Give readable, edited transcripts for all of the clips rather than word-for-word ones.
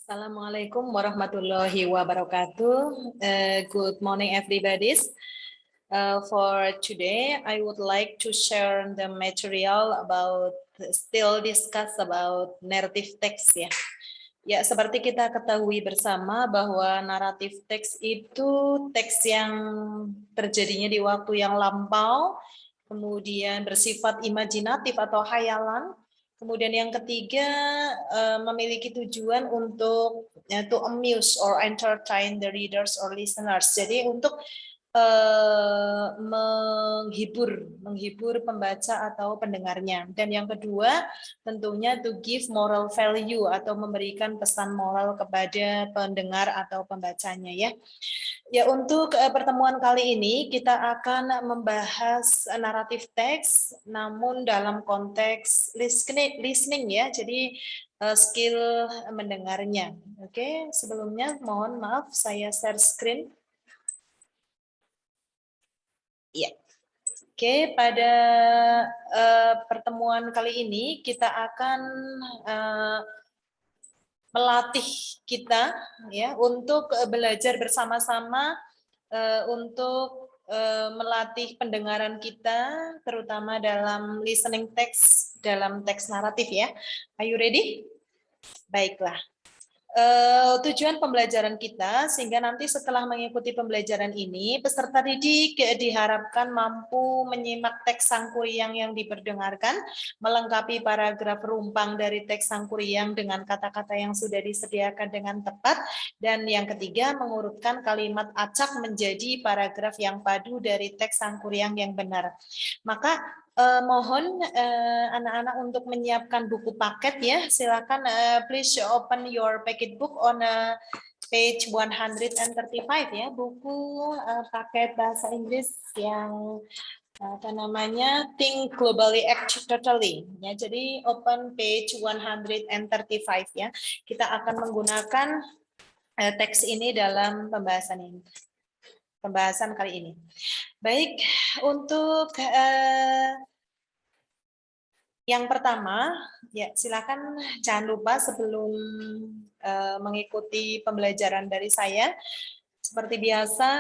Assalamualaikum warahmatullahi wabarakatuh. Good morning, everybody. For today, I would like to share the material about still discuss about narrative text ya. Ya, seperti kita ketahui bersama bahwa naratif teks itu teks yang terjadinya di waktu yang lampau, kemudian bersifat imajinatif atau hayalan. Kemudian yang ketiga, memiliki tujuan untuk to amuse or entertain the readers or listeners. Jadi untuk menghibur pembaca atau pendengarnya. Dan yang kedua, tentunya to give moral value atau memberikan pesan moral kepada pendengar atau pembacanya ya. Ya, untuk pertemuan kali ini kita akan membahas naratif teks, namun dalam konteks listening ya, jadi skill mendengarnya. Oke, sebelumnya mohon maaf saya share screen. Ya. Oke, pada pertemuan kali ini kita akan melatih kita ya untuk belajar bersama-sama untuk melatih pendengaran kita terutama dalam listening text, dalam teks naratif ya. Are you ready? Baiklah. Tujuan pembelajaran kita sehingga nanti setelah mengikuti pembelajaran ini peserta didik diharapkan mampu menyimak teks sangkuriang yang diperdengarkan, melengkapi paragraf rumpang dari teks sangkuriang dengan kata-kata yang sudah disediakan dengan tepat, dan yang ketiga mengurutkan kalimat acak menjadi paragraf yang padu dari teks sangkuriang yang benar. Maka mohon anak-anak untuk menyiapkan buku paket ya. Silakan please open your packet book on page 135 ya. Buku paket bahasa Inggris yang apa namanya Think Globally, Act Totally ya. Jadi open page 135 ya. Kita akan menggunakan teks ini dalam pembahasan kali ini. Baik, untuk yang pertama, ya silakan jangan lupa sebelum mengikuti pembelajaran dari saya, seperti biasa,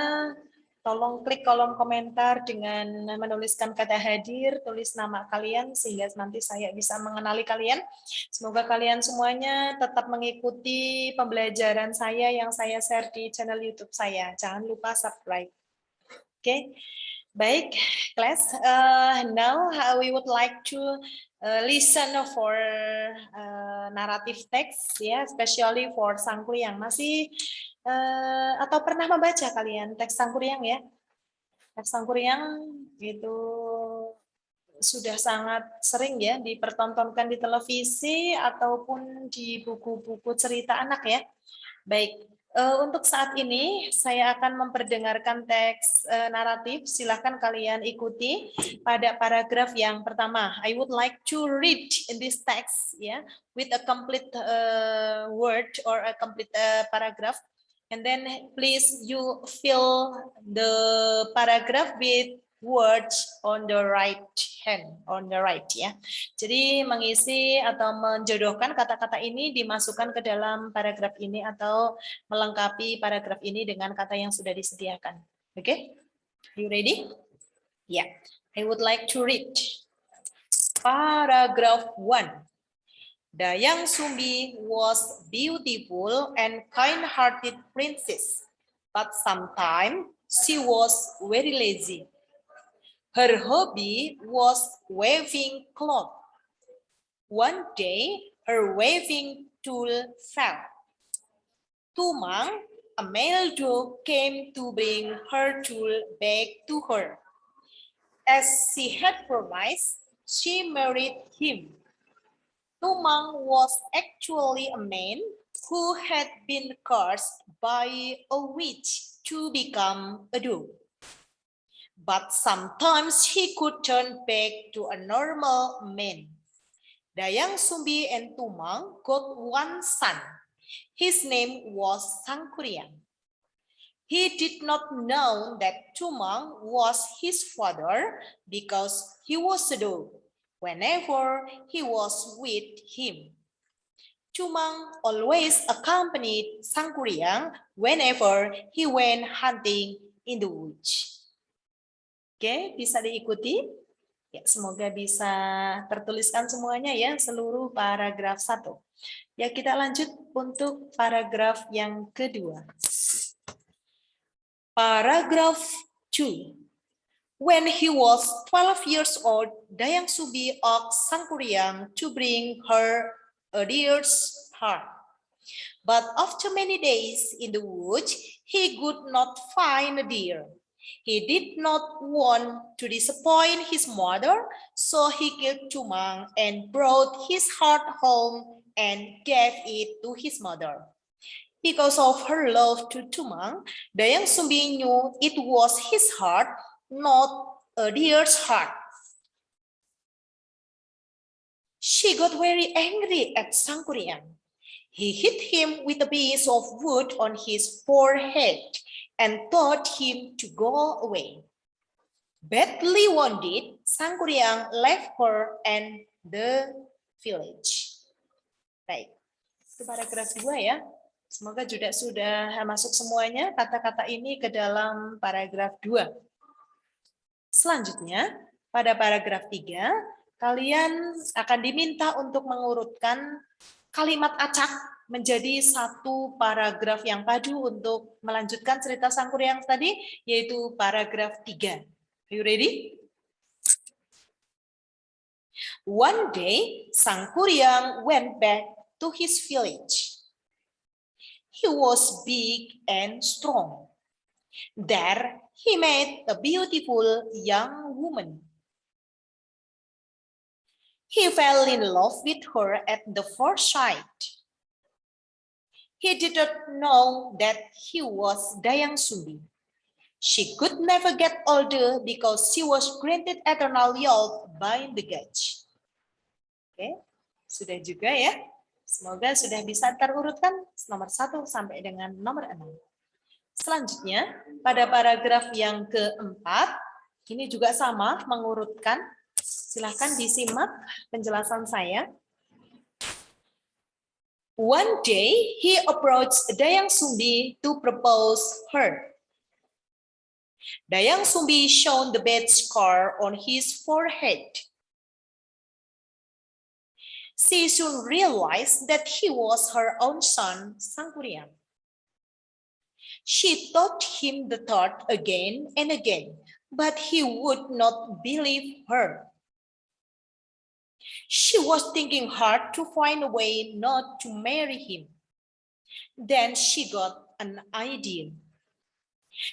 tolong klik kolom komentar dengan menuliskan kata hadir, tulis nama kalian sehingga nanti saya bisa mengenali kalian. Semoga kalian semuanya tetap mengikuti pembelajaran saya yang saya share di channel YouTube saya. Jangan lupa subscribe. Oke. Baik, class. Now we would like to listen for narrative text, ya, especially for sangkuriang. Masih atau pernah membaca kalian teks sangkuriang ya? Teks sangkuriang itu sudah sangat sering ya dipertontonkan di televisi ataupun di buku-buku cerita anak ya. Baik. Untuk saat ini saya akan memperdengarkan teks naratif. Silahkan kalian ikuti pada paragraf yang pertama. I would like to read in this text ya, with a complete word or a complete paragraph, and then please you fill the paragraph with words on the right hand, on the right ya. Jadi mengisi atau menjodohkan kata-kata ini dimasukkan ke dalam paragraf ini atau melengkapi paragraf ini dengan kata yang sudah disediakan. Oke? Okay? You ready? Yeah. I would like to read paragraph 1. Dayang Sumbi was beautiful and kind-hearted princess, but sometimes she was very lazy. Her hobby was weaving cloth. One day, her weaving tool fell. Tumang, a male dog, came to bring her tool back to her. As she had promised, she married him. Tumang was actually a man who had been cursed by a witch to become a dog. But sometimes he could turn back to a normal man. Dayang Sumbi and Tumang got one son. His name was Sangkuriang. He did not know that Tumang was his father because he was a dog whenever he was with him. Tumang always accompanied Sangkuriang whenever he went hunting in the woods. Oke, bisa diikuti? Ya, semoga bisa tertuliskan semuanya ya, seluruh paragraf 1. Ya, kita lanjut untuk paragraf yang kedua. Paragraf 2. When he was 12 years old, Dayang Subi asked Sangkuriang to bring her a deer's heart. But after many days in the woods, he could not find a deer. He did not want to disappoint his mother, so he killed Tumang and brought his heart home and gave it to his mother. Because of her love to Tumang, Dayang Sumbi knew it was his heart, not a deer's heart. She got very angry at Sangkuriang. He hit him with a piece of wood on his forehead and told him to go away. Badly wounded, Sangkuriang left her and the village. Baik, itu paragraf 2 ya. Semoga juga sudah masuk semuanya kata-kata ini ke dalam paragraf 2. Selanjutnya, pada paragraf 3, kalian akan diminta untuk mengurutkan kalimat acak menjadi satu paragraf yang padu untuk melanjutkan cerita Sangkuriang tadi, yaitu paragraf 3. Are you ready? One day, Sangkuriang went back to his village. He was big and strong. There, he met a beautiful young woman. He fell in love with her at the first sight. He did not know that he was Dayang Sumbi. She could never get older because she was granted eternal youth by the gods. Oke, sudah juga ya. Semoga sudah bisa terurutkan nomor 1 sampai dengan nomor 6. Selanjutnya, pada paragraf yang keempat, ini juga sama mengurutkan. Silahkan disimak penjelasan saya. One day, he approached Dayang Sumbi to propose her. Dayang Sumbi showed the bad scar on his forehead. She soon realized that he was her own son, Sangkuriang. She told him the thought again and again, but he would not believe her. She was thinking hard to find a way not to marry him. Then she got an idea.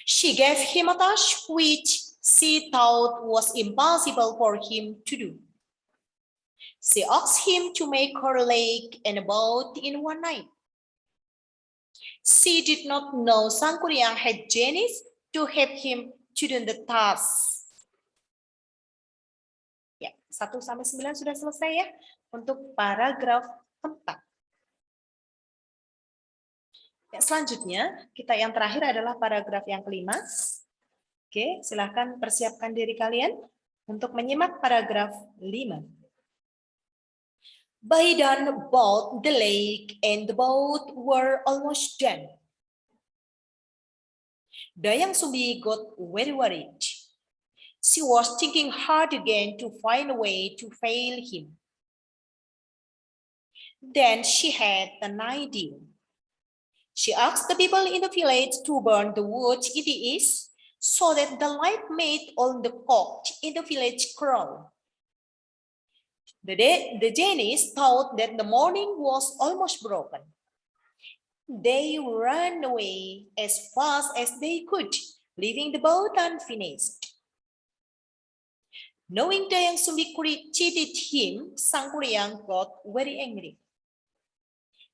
She gave him a task which she thought was impossible for him to do. She asked him to make her lake and a boat in one night. She did not know Sangkuriang had genius to help him to do the task. 1-9 sudah selesai ya untuk paragraf 4. Ya, selanjutnya, kita yang terakhir adalah paragraf yang kelima. Oke, silakan persiapkan diri kalian untuk menyimak paragraf 5. By dawn, both the lake and the boat were almost done. Dayang Sumbi got very worried. She was thinking hard again to find a way to fail him. Then she had an idea. She asked the people in the village to burn the wood in the east so that the light made all the cocks in the village crow. The genies thought that the morning was almost broken. They ran away as fast as they could, leaving the boat unfinished. Knowing Dayang Sumbi cheated him, Sangkuriang got very angry.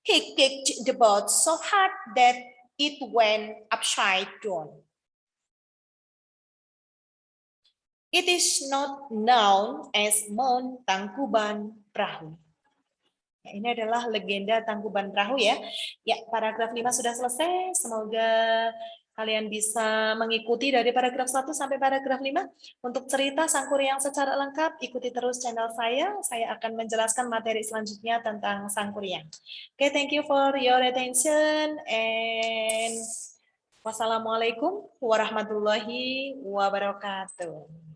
He kicked the boat so hard that it went upside down. It is not known as Mount Tangkuban Perahu. Ya, ini adalah legenda Tangkuban Perahu ya. Ya, paragraf 5 sudah selesai. Semoga Kalian bisa mengikuti dari paragraf 1 sampai paragraf 5. Untuk cerita Sangkuriang secara lengkap, ikuti terus channel saya. Saya akan menjelaskan materi selanjutnya tentang Sangkuriang. Okay, thank you for your attention and wassalamualaikum warahmatullahi wabarakatuh.